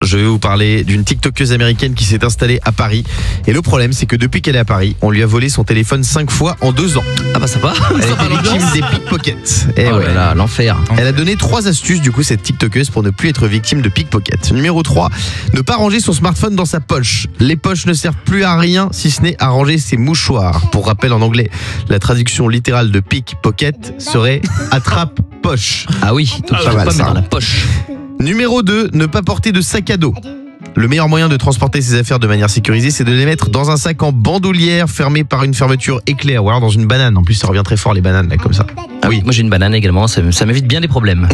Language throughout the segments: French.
je vais vous parler d'une TikTokeuse américaine qui s'est installée à Paris. Et le problème, c'est que depuis qu'elle est à Paris, on lui a volé son téléphone 5 fois en 2 ans. Ah bah ça va. Elle a été victime des pickpockets. Et Oh là là, l'enfer. Elle a donné 3 astuces du coup cette TikTokeuse pour ne plus être victime de pickpockets. Numéro 3, ne pas ranger son smartphone dans sa poche. Les poches ne servent plus à rien si ce n'est à ranger ses mouchoirs. Pour rappel en anglais, la traduction littérale de pickpocket serait attrape-poche. Ah oui, donc pas mal, pas ça. mettre dans la poche. Numéro 2, ne pas porter de sac à dos. Le meilleur moyen de transporter ses affaires de manière sécurisée, c'est de les mettre dans un sac en bandoulière fermé par une fermeture éclair ou alors dans une banane. En plus, ça revient très fort les bananes là comme ça. Ah oui, moi j'ai une banane également, ça m'évite bien des problèmes.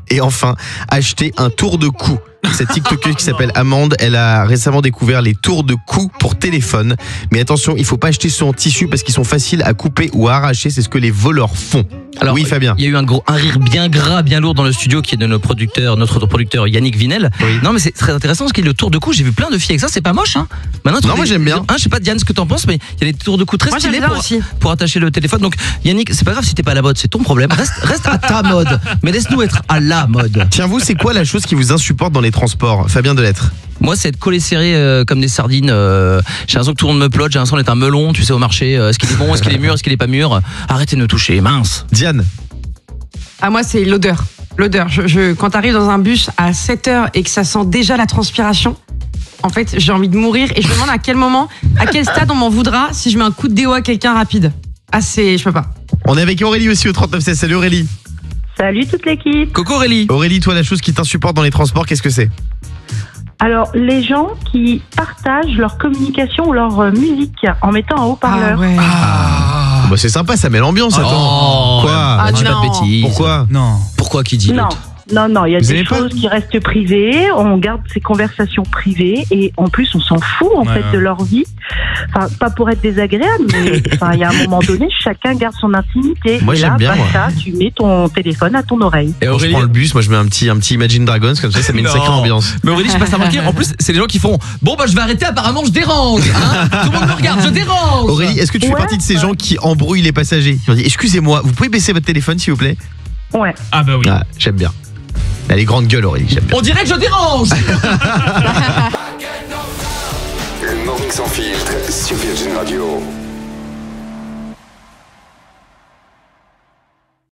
Et enfin, acheter un tour de cou. Cette TikTokeuse qui s'appelle Amande, elle a récemment découvert les tours de cou pour téléphone. Mais attention, il faut pas acheter ceux en tissu parce qu'ils sont faciles à couper ou à arracher. C'est ce que les voleurs font. Alors, oui, Fabien. Il y a eu un rire bien gras, bien lourd dans le studio qui est de notre producteur Yannick Vinel. Oui. Non mais c'est très intéressant parce qu'il y a le tour de cou, j'ai vu plein de filles avec ça, c'est pas moche hein. Maintenant, Non, moi, j'aime bien. Je sais pas Diane ce que t'en penses, mais il y a des tours de cou très Moi, stylés j'aime bien aussi. pour attacher le téléphone. Donc Yannick, c'est pas grave si t'es pas à la mode, c'est ton problème. Reste à ta mode, mais laisse-nous être à la mode. Tiens, vous, c'est quoi la chose qui vous insupporte dans les transports, Fabien Delettre? Moi, c'est être collé serré comme des sardines. J'ai l'impression que tout le monde me plotte, j'ai l'impression d'être un melon, tu sais, au marché. Est-ce qu'il est bon, est-ce qu'il est mûr, est-ce qu'il est pas mûr? Arrêtez de me toucher, mince. Diane. Ah, moi, c'est l'odeur. L'odeur. Quand t'arrives dans un bus à 7h et que ça sent déjà la transpiration, en fait, j'ai envie de mourir et je me demande à quel moment, à quel stade on m'en voudra si je mets un coup de déo à quelqu'un rapide. Ah, je peux pas. On est avec Aurélie aussi au 3916. Salut Aurélie. Salut toute l'équipe. Coucou Aurélie. Aurélie, toi, la chose qui t'insupporte dans les transports, qu'est-ce que c'est? Alors, les gens qui partagent leur communication ou leur musique en mettant un haut-parleur. Ah ouais. Bah, c'est sympa, ça met l'ambiance. Attends. Quoi? Ah, dis pas non. de bêtises. Pourquoi? Non. Pourquoi qui dit Non, l'autre? non, il y a Vous des aimez pas choses qui restent privées, on garde ces conversations privées et en plus on s'en fout en fait de leur vie. Enfin, pas pour être désagréable, mais enfin, il y a un moment donné, chacun garde son intimité. Moi, et j'aime là, bien, moi. ça, tu mets ton téléphone à ton oreille. Et Quand je prends le bus, moi je mets un petit Imagine Dragons, comme ça met une Non. sacrée ambiance. Mais Aurélie, je passe à remarquer, en plus, c'est les gens qui font bon, bah je vais arrêter, apparemment je dérange. Hein. Tout le monde me regarde, je dérange. Aurélie, est-ce que tu fais Ouais, partie de ces gens qui embrouillent les passagers? Qui ont dit excusez-moi, vous pouvez baisser votre téléphone s'il vous plaît? Ouais. Ah bah oui. Ah, j'aime bien. Elle est grande gueule Aurélie, j'aime bien. On dirait que je dérange. Le Morning Sans Filtre sur Virgin Radio.